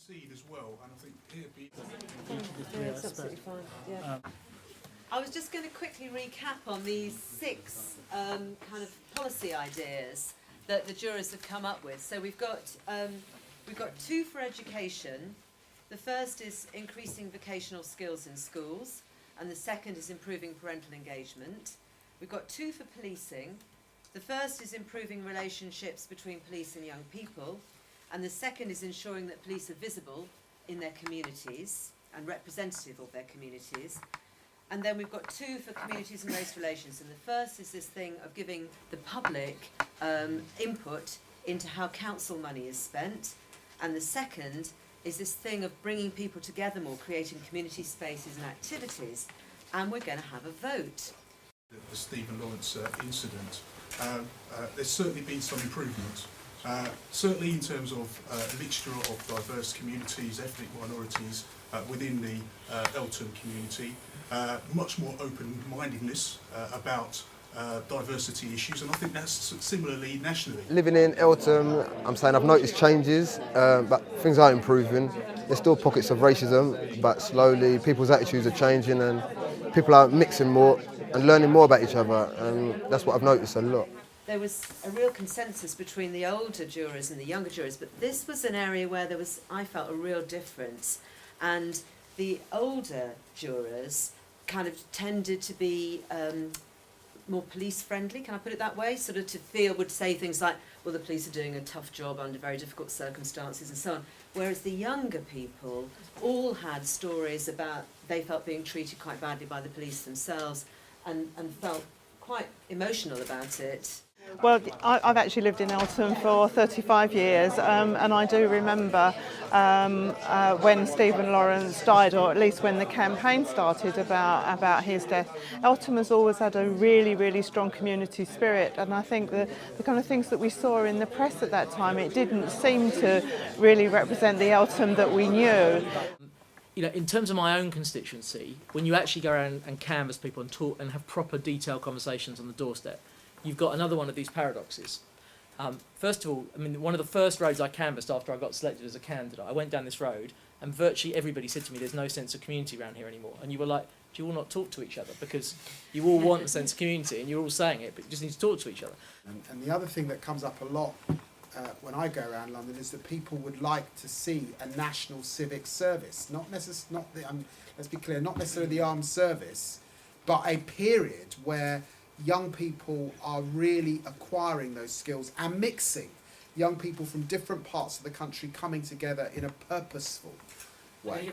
concede as well, and I think it'd be... Yeah, it's absolutely fine. Yeah. I was just going to quickly recap on these 6 kind of policy ideas that the jurors have come up with. So we've got 2 for education. The first is increasing vocational skills in schools, and the second is improving parental engagement. We've got 2 for policing. The first is improving relationships between police and young people, and the second is ensuring that police are visible in their communities and representative of their communities. And then we've got 2 for communities and race relations, and the first is this thing of giving the public input into how council money is spent, and the second is this thing of bringing people together more, creating community spaces and activities, and we're going to have a vote. The Stephen Lawrence incident, there's certainly been some improvement, certainly in terms of mixture of diverse communities, ethnic minorities within the Eltham community, much more open-mindedness about diversity issues, and I think that's similarly nationally. Living in Eltham, I'm saying I've noticed changes, but things are improving. There's still pockets of racism, but slowly people's attitudes are changing and people are mixing more and learning more about each other, and that's what I've noticed a lot. There was a real consensus between the older jurors and the younger jurors, but this was an area where there was, I felt, a real difference. And the older jurors kind of tended to be more police friendly, can I put it that way? Sort of would say things like, well, the police are doing a tough job under very difficult circumstances and so on. Whereas the younger people all had stories about they felt being treated quite badly by the police themselves and felt quite emotional about it. Well, I've actually lived in Eltham for 35 years, and I do remember when Stephen Lawrence died, or at least when the campaign started about his death. Eltham has always had a really, really strong community spirit, and I think the kind of things that we saw in the press at that time, it didn't seem to really represent the Eltham that we knew. You know, in terms of my own constituency, when you actually go around and canvass people and talk and have proper detailed conversations on the doorstep, you've got another one of these paradoxes. First of all, I mean, one of the first roads I canvassed after I got selected as a candidate, I went down this road and virtually everybody said to me, there's no sense of community around here anymore. And you were like, do you all not talk to each other? Because you all want a sense of community and you're all saying it, but you just need to talk to each other. And the other thing that comes up a lot when I go around London is that people would like to see a national civic service, let's be clear, not necessarily the armed service, but a period where young people are really acquiring those skills and mixing young people from different parts of the country coming together in a purposeful way.